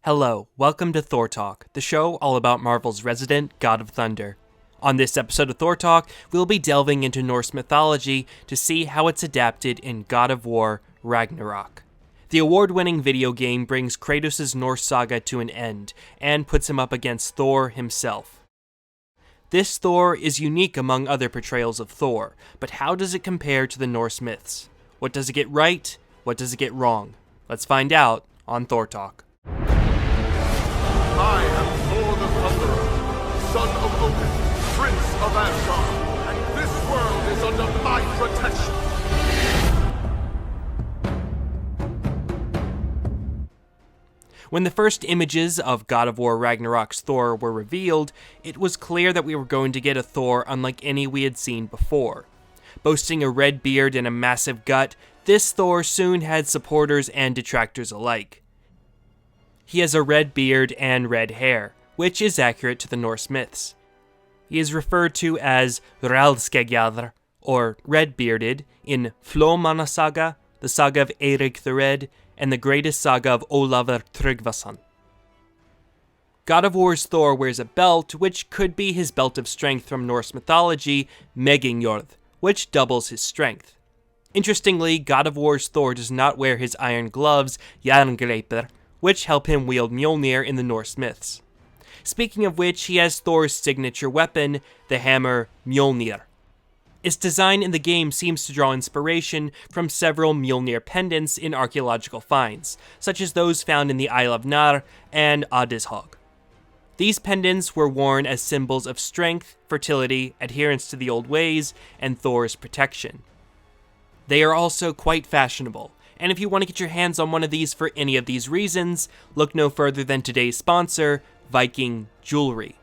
Hello, welcome to Thor Talk, the show all about Marvel's resident God of Thunder. On this episode of Thor Talk, we'll be delving into Norse mythology to see how it's adapted in God of War Ragnarök. The award-winning video game brings Kratos' Norse saga to an end, and puts him up against Thor himself. This Thor is unique among other portrayals of Thor, but how does it compare to the Norse myths? What does it get right? What does it get wrong? Let's find out on Thor Talk. I am Thor the Thunderer, son of Odin, prince of Asgard, and this world is under my protection. When the first images of God of War Ragnarok's Thor were revealed, it was clear that we were going to get a Thor unlike any we had seen before. Boasting a red beard and a massive gut, this Thor soon had supporters and detractors alike. He has a red beard and red hair, which is accurate to the Norse myths. He is referred to as Ralskegjarr, or red-bearded, in Flómanna saga, the saga of Eirik the Red, and the greatest saga of Olavur Tryggvason. God of War's Thor wears a belt, which could be his belt of strength from Norse mythology, Megingjörð, which doubles his strength. Interestingly, God of War's Thor does not wear his iron gloves, Jerngripir, which help him wield Mjolnir in the Norse myths. Speaking of which, he has Thor's signature weapon, the hammer Mjolnir. Its design in the game seems to draw inspiration from several Mjolnir pendants in archaeological finds, such as those found in the Isle of Nar and Adishog. These pendants were worn as symbols of strength, fertility, adherence to the old ways, and Thor's protection. They are also quite fashionable, and if you want to get your hands on one of these for any of these reasons, look no further than today's sponsor, VKNG Jewelry.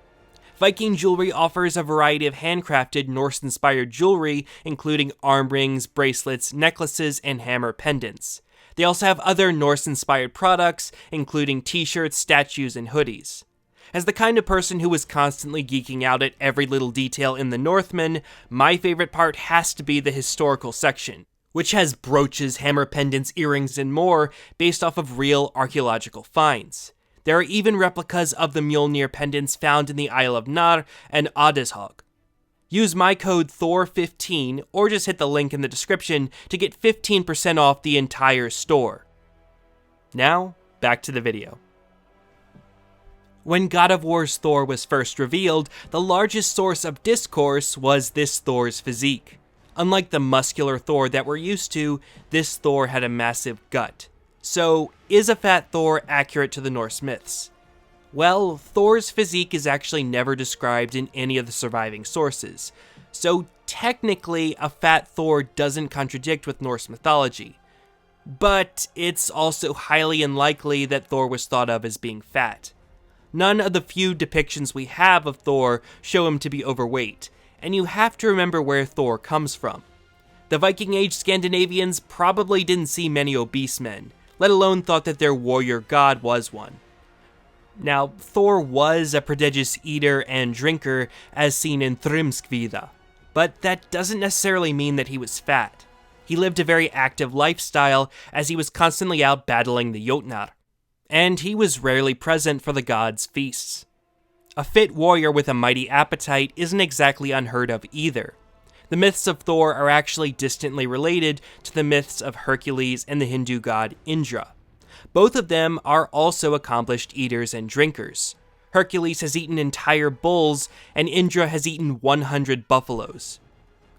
VKNG Jewelry offers a variety of handcrafted Norse-inspired jewelry, including arm rings, bracelets, necklaces, and hammer pendants. They also have other Norse-inspired products, including t-shirts, statues, and hoodies. As the kind of person who was constantly geeking out at every little detail in the Northmen, my favorite part has to be the historical section, which has brooches, hammer pendants, earrings, and more based off of real archaeological finds. There are even replicas of the Mjolnir pendants found in the Isle of Nar and Adishog. Use my code THOR15 or just hit the link in the description to get 15% off the entire store. Now, back to the video. When God of War's Thor was first revealed, the largest source of discourse was this Thor's physique. Unlike the muscular Thor that we're used to, this Thor had a massive gut. So, is a fat Thor accurate to the Norse myths? Well, Thor's physique is actually never described in any of the surviving sources, so technically a fat Thor doesn't contradict with Norse mythology. But it's also highly unlikely that Thor was thought of as being fat. None of the few depictions we have of Thor show him to be overweight, and you have to remember where Thor comes from. The Viking Age Scandinavians probably didn't see many obese men, let alone thought that their warrior god was one. Now, Thor was a prodigious eater and drinker, as seen in Thrymskvida, but that doesn't necessarily mean that he was fat. He lived a very active lifestyle, as he was constantly out battling the Jötnar, and he was rarely present for the gods' feasts. A fit warrior with a mighty appetite isn't exactly unheard of either. The myths of Thor are actually distantly related to the myths of Hercules and the Hindu god Indra. Both of them are also accomplished eaters and drinkers. Hercules has eaten entire bulls, and Indra has eaten 100 buffaloes.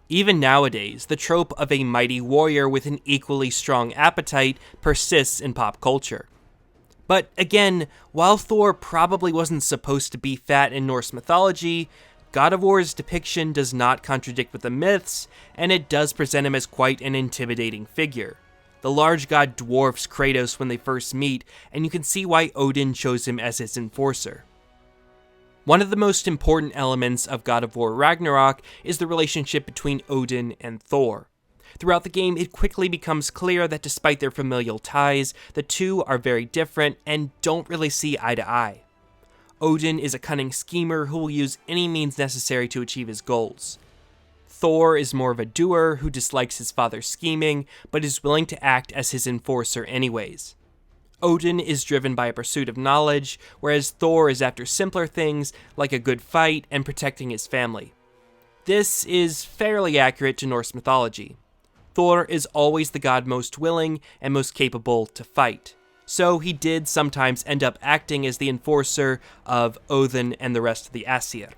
Even nowadays, the trope of a mighty warrior with an equally strong appetite persists in pop culture. But again, while Thor probably wasn't supposed to be fat in Norse mythology, God of War's depiction does not contradict with the myths, and it does present him as quite an intimidating figure. The large god dwarfs Kratos when they first meet, and you can see why Odin chose him as his enforcer. One of the most important elements of God of War Ragnarök is the relationship between Odin and Thor. Throughout the game, it quickly becomes clear that despite their familial ties, the two are very different and don't really see eye to eye. Odin is a cunning schemer who will use any means necessary to achieve his goals. Thor is more of a doer who dislikes his father's scheming, but is willing to act as his enforcer anyways. Odin is driven by a pursuit of knowledge, whereas Thor is after simpler things like a good fight and protecting his family. This is fairly accurate to Norse mythology. Thor is always the god most willing and most capable to fight, so he did sometimes end up acting as the enforcer of Odin and the rest of the Aesir.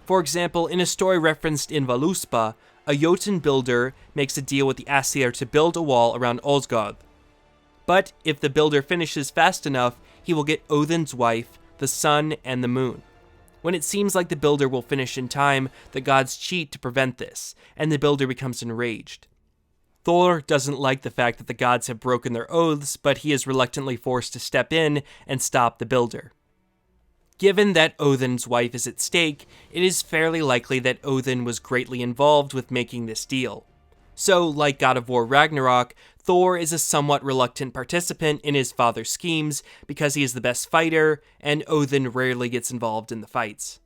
For example, in a story referenced in Völuspá, a Jotun builder makes a deal with the Aesir to build a wall around Asgard. But if the builder finishes fast enough, he will get Odin's wife, the sun, and the moon. When it seems like the builder will finish in time, the gods cheat to prevent this, and the builder becomes enraged. Thor doesn't like the fact that the gods have broken their oaths, but he is reluctantly forced to step in and stop the builder. Given that Odin's wife is at stake, it is fairly likely that Odin was greatly involved with making this deal. So, like God of War Ragnarök, Thor is a somewhat reluctant participant in his father's schemes because he is the best fighter, and Odin rarely gets involved in the fights.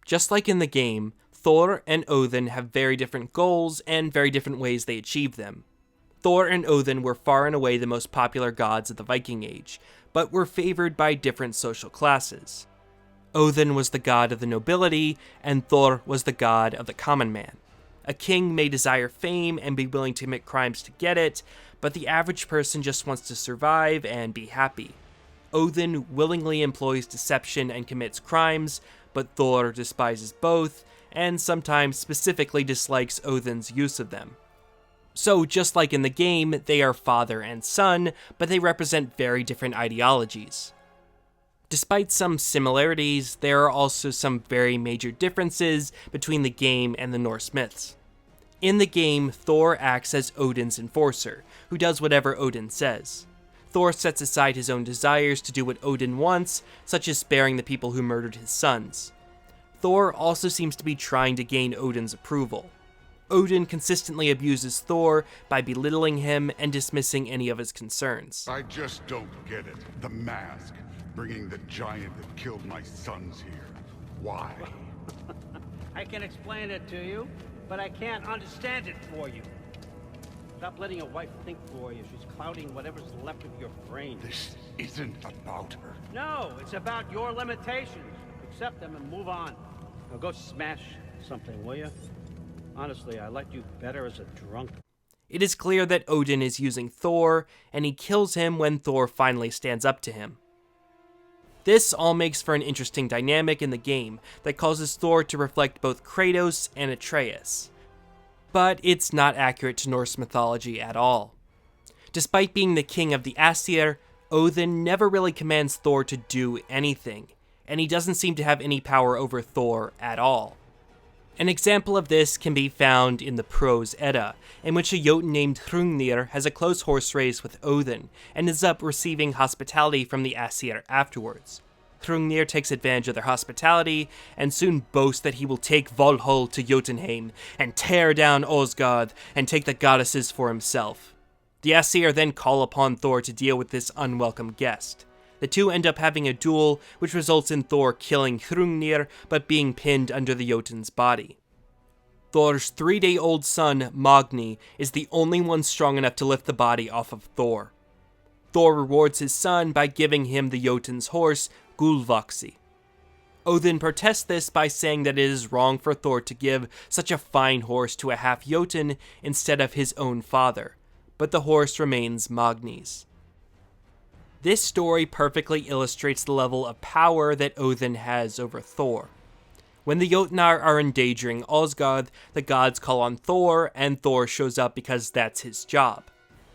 Just like in the game, Thor and Odin have very different goals and very different ways they achieve them. Thor and Odin were far and away the most popular gods of the Viking Age, but were favored by different social classes. Odin was the god of the nobility, and Thor was the god of the common man. A king may desire fame and be willing to commit crimes to get it, but the average person just wants to survive and be happy. Odin willingly employs deception and commits crimes, but Thor despises both, and sometimes specifically dislikes Odin's use of them. So just like in the game, they are father and son, but they represent very different ideologies. Despite some similarities, there are also some very major differences between the game and the Norse myths. In the game, Thor acts as Odin's enforcer, who does whatever Odin says. Thor sets aside his own desires to do what Odin wants, such as sparing the people who murdered his sons. Thor also seems to be trying to gain Odin's approval. Odin consistently abuses Thor by belittling him and dismissing any of his concerns. I just don't get it. The mask, bringing the giant that killed my sons here. Why? I can explain it to you, but I can't understand it for you. Stop letting your wife think for you. She's clouding whatever's left of your brain. This isn't about her. No, it's about your limitations. Accept them and move on. Now go smash something, will you? Honestly, I liked you better as a drunk. It is clear that Odin is using Thor, and he kills him when Thor finally stands up to him. This all makes for an interesting dynamic in the game that causes Thor to reflect both Kratos and Atreus. But it's not accurate to Norse mythology at all. Despite being the king of the Aesir, Odin never really commands Thor to do anything, and he doesn't seem to have any power over Thor at all. An example of this can be found in the Prose Edda, in which a Jotun named Hrungnir has a close horse race with Odin, and ends up receiving hospitality from the Aesir afterwards. Hrungnir takes advantage of their hospitality, and soon boasts that he will take Valhall to Jotunheim, and tear down Asgard, and take the goddesses for himself. The Aesir then call upon Thor to deal with this unwelcome guest. The two end up having a duel, which results in Thor killing Hrungnir, but being pinned under the Jotun's body. Thor's 3-day-old son, Magni, is the only one strong enough to lift the body off of Thor. Thor rewards his son by giving him the Jotun's horse, Gulvaxi. Odin protests this by saying that it is wrong for Thor to give such a fine horse to a half-Jotun instead of his own father, but the horse remains Magni's. This story perfectly illustrates the level of power that Odin has over Thor. When the Jötnar are endangering Asgard, the gods call on Thor, and Thor shows up because that's his job.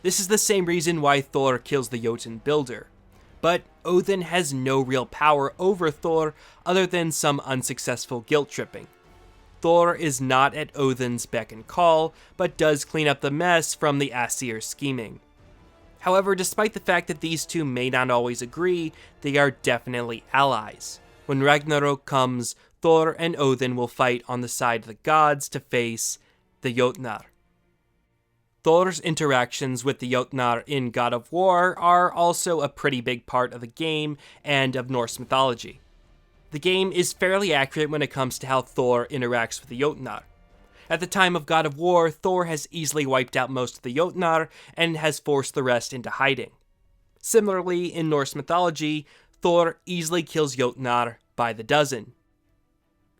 This is the same reason why Thor kills the Jotun builder. But Odin has no real power over Thor other than some unsuccessful guilt tripping. Thor is not at Odin's beck and call, but does clean up the mess from the Aesir scheming. However, despite the fact that these two may not always agree, they are definitely allies. When Ragnarök comes, Thor and Odin will fight on the side of the gods to face the Jötnar. Thor's interactions with the Jötnar in God of War are also a pretty big part of the game and of Norse mythology. The game is fairly accurate when it comes to how Thor interacts with the Jötnar. At the time of God of War, Thor has easily wiped out most of the Jötnar and has forced the rest into hiding. Similarly, in Norse mythology, Thor easily kills Jötnar by the dozen.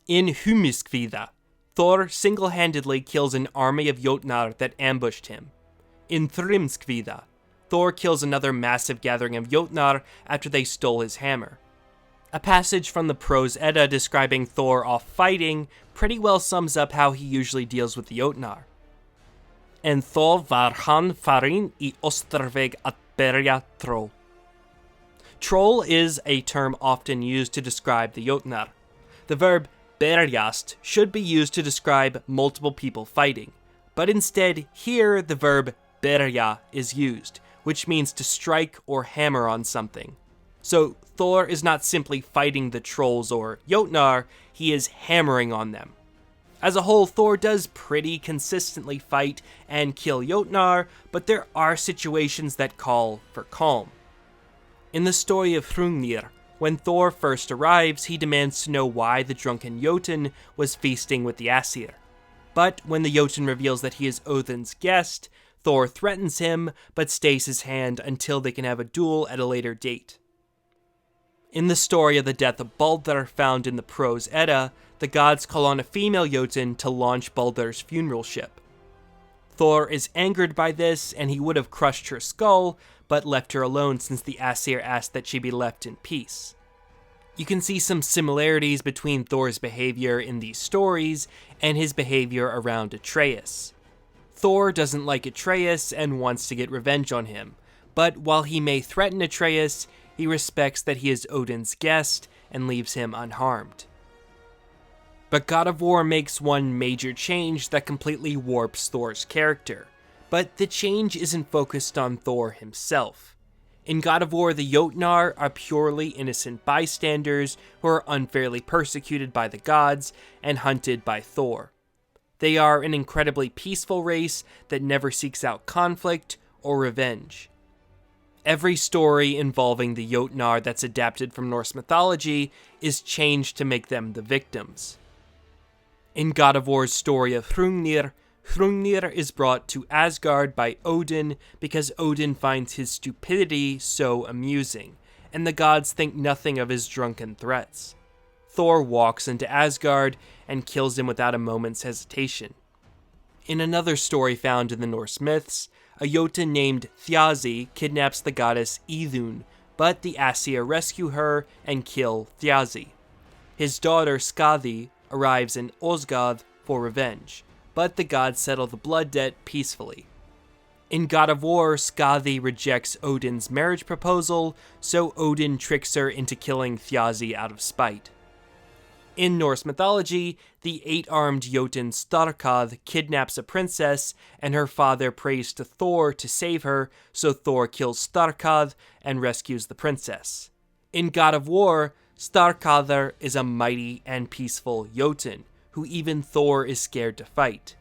In Humiskvida, Thor single-handedly kills an army of Jötnar that ambushed him. In Thrimskvida, Thor kills another massive gathering of Jötnar after they stole his hammer. A passage from the Prose Edda describing Thor off fighting pretty well sums up how he usually deals with the Jötnar. En Thor var han farin I Osterveg att bärga troll. Troll is a term often used to describe the Jötnar. The verb berjast should be used to describe multiple people fighting, but instead here the verb berja is used, which means to strike or hammer on something. So Thor is not simply fighting the trolls or Jötnar, he is hammering on them. As a whole, Thor does pretty consistently fight and kill Jötnar, but there are situations that call for calm. In the story of Hrungnir, when Thor first arrives, he demands to know why the drunken Jotun was feasting with the Aesir. But when the Jotun reveals that he is Odin's guest, Thor threatens him, but stays his hand until they can have a duel at a later date. In the story of the death of Baldur found in the Prose Edda, the gods call on a female Jotun to launch Baldur's funeral ship. Thor is angered by this, and he would have crushed her skull, but left her alone since the Aesir asked that she be left in peace. You can see some similarities between Thor's behavior in these stories and his behavior around Atreus. Thor doesn't like Atreus and wants to get revenge on him, but while he may threaten Atreus, he respects that he is Odin's guest and leaves him unharmed. But God of War makes one major change that completely warps Thor's character. But the change isn't focused on Thor himself. In God of War, the Jötnar are purely innocent bystanders who are unfairly persecuted by the gods and hunted by Thor. They are an incredibly peaceful race that never seeks out conflict or revenge. Every story involving the Jötnar that's adapted from Norse mythology is changed to make them the victims. In God of War's story of Hrungnir, Hrungnir is brought to Asgard by Odin because Odin finds his stupidity so amusing, and the gods think nothing of his drunken threats. Thor walks into Asgard and kills him without a moment's hesitation. In another story found in the Norse Myths, a Jotun named Thjazi kidnaps the goddess Idun, but the Aesir rescue her and kill Thjazi. His daughter Skadi arrives in Osgard for revenge, but the gods settle the blood debt peacefully. In God of War, Skadi rejects Odin's marriage proposal, so Odin tricks her into killing Thjazi out of spite. In Norse mythology, the 8-armed Jotun Starkad kidnaps a princess, and her father prays to Thor to save her, so Thor kills Starkad and rescues the princess. In God of War, Starkadr is a mighty and peaceful Jotun, who even Thor is scared to fight.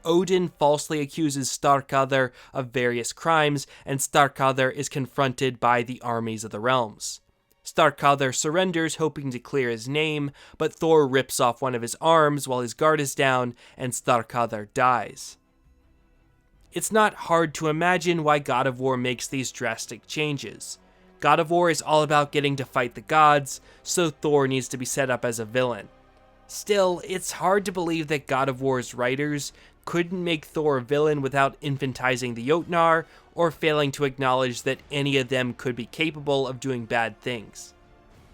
Odin falsely accuses Starkadr of various crimes, and Starkadr is confronted by the armies of the realms. Starkadr surrenders, hoping to clear his name, but Thor rips off one of his arms while his guard is down, and Starkadr dies. It's not hard to imagine why God of War makes these drastic changes. God of War is all about getting to fight the gods, so Thor needs to be set up as a villain. Still, it's hard to believe that God of War's writers couldn't make Thor a villain without infantizing the Jötnar, or failing to acknowledge that any of them could be capable of doing bad things.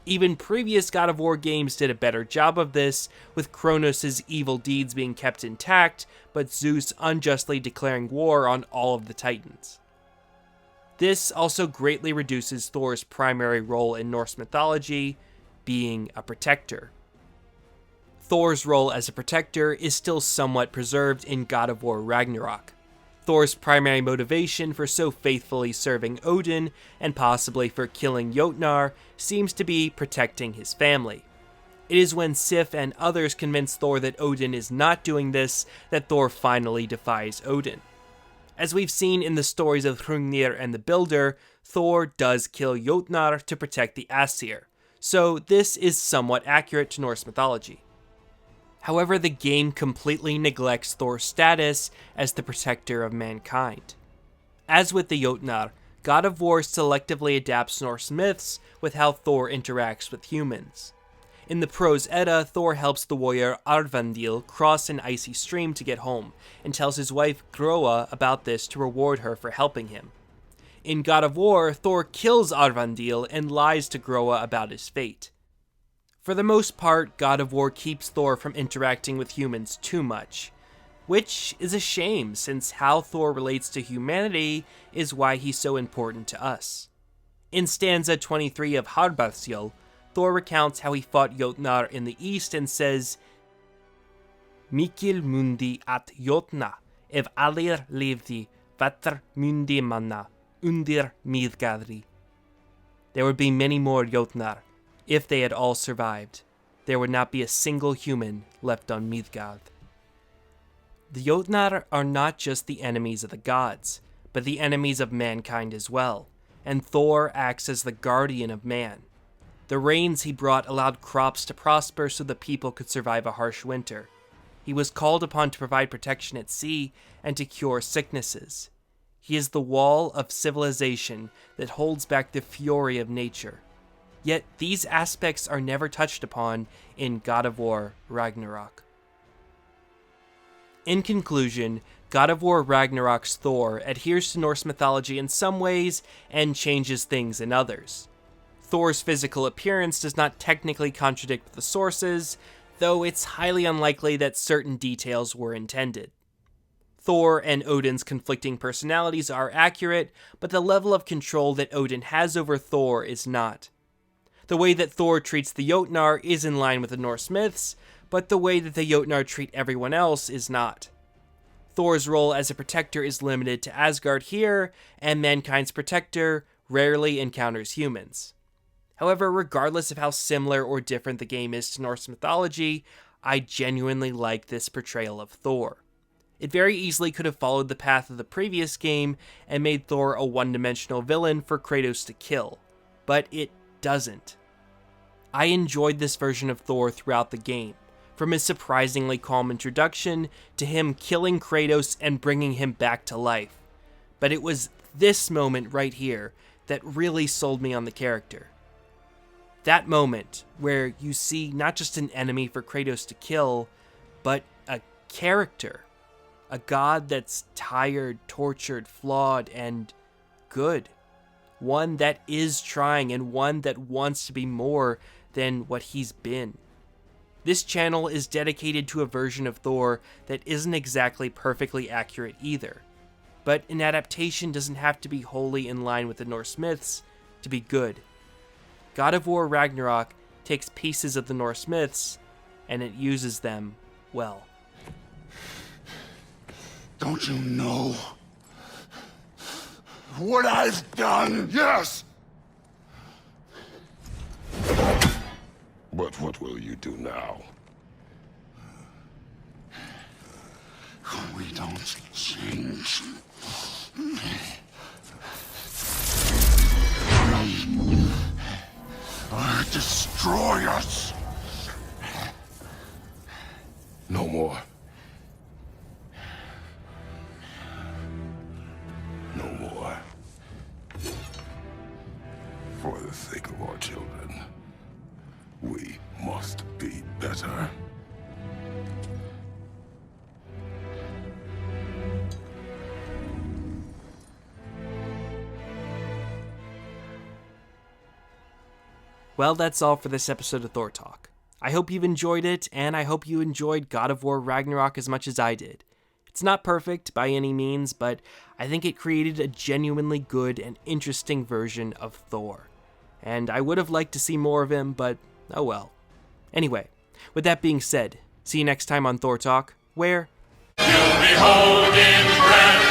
Even previous God of War games did a better job of this, with Kronos' evil deeds being kept intact, but Zeus unjustly declaring war on all of the Titans. This also greatly reduces Thor's primary role in Norse mythology, being a protector. Thor's role as a protector is still somewhat preserved in God of War Ragnarök. Thor's primary motivation for so faithfully serving Odin, and possibly for killing Jötnar, seems to be protecting his family. It is when Sif and others convince Thor that Odin is not doing this that Thor finally defies Odin. As we've seen in the stories of Hrungnir and the Builder, Thor does kill Jötnar to protect the Aesir, so this is somewhat accurate to Norse mythology. However, the game completely neglects Thor's status as the protector of mankind. As with the Jötnar, God of War selectively adapts Norse myths with how Thor interacts with humans. In the Prose Edda, Thor helps the warrior Arvandil cross an icy stream to get home, and tells his wife Groa about this to reward her for helping him. In God of War, Thor kills Arvandil and lies to Groa about his fate. For the most part, God of War keeps Thor from interacting with humans too much, which is a shame since how Thor relates to humanity is why he's so important to us. In stanza 23 of Harbardsil, Thor recounts how he fought Jötnar in the east and says, Mikil mundi at Jötna, ef allir lifði, vatr mundi manna, undir Midgardri. There would be many more Jötnar. If they had all survived, there would not be a single human left on Midgard. The Jötnar are not just the enemies of the gods, but the enemies of mankind as well, and Thor acts as the guardian of man. The rains he brought allowed crops to prosper so the people could survive a harsh winter. He was called upon to provide protection at sea and to cure sicknesses. He is the wall of civilization that holds back the fury of nature. Yet these aspects are never touched upon in God of War Ragnarök. In conclusion, God of War Ragnarok's Thor adheres to Norse mythology in some ways and changes things in others. Thor's physical appearance does not technically contradict the sources, though it's highly unlikely that certain details were intended. Thor and Odin's conflicting personalities are accurate, but the level of control that Odin has over Thor is not. The way that Thor treats the Jötnar is in line with the Norse myths, but the way that the Jötnar treat everyone else is not. Thor's role as a protector is limited to Asgard here, and mankind's protector rarely encounters humans. However, regardless of how similar or different the game is to Norse mythology, I genuinely like this portrayal of Thor. It very easily could have followed the path of the previous game and made Thor a one-dimensional villain for Kratos to kill, but it doesn't. I enjoyed this version of Thor throughout the game, from his surprisingly calm introduction to him killing Kratos and bringing him back to life. But it was this moment right here that really sold me on the character. That moment where you see not just an enemy for Kratos to kill, but a character. A god that's tired, tortured, flawed, and good. One that is trying and one that wants to be more than what he's been. This channel is dedicated to a version of Thor that isn't exactly perfectly accurate either. But an adaptation doesn't have to be wholly in line with the Norse myths to be good. God of War Ragnarök takes pieces of the Norse myths and it uses them well. Don't you know what I've done? Yes! But what will you do now? We don't change. Or destroy us. No more. No more. For the sake of our children, we must be better. Well, that's all for this episode of Thor Talk. I hope you've enjoyed it, and I hope you enjoyed God of War Ragnarök as much as I did. It's not perfect by any means, but I think it created a genuinely good and interesting version of Thor. And I would have liked to see more of him, but oh well. Anyway, with that being said, see you next time on Thor Talk, where... You'll behold in friends.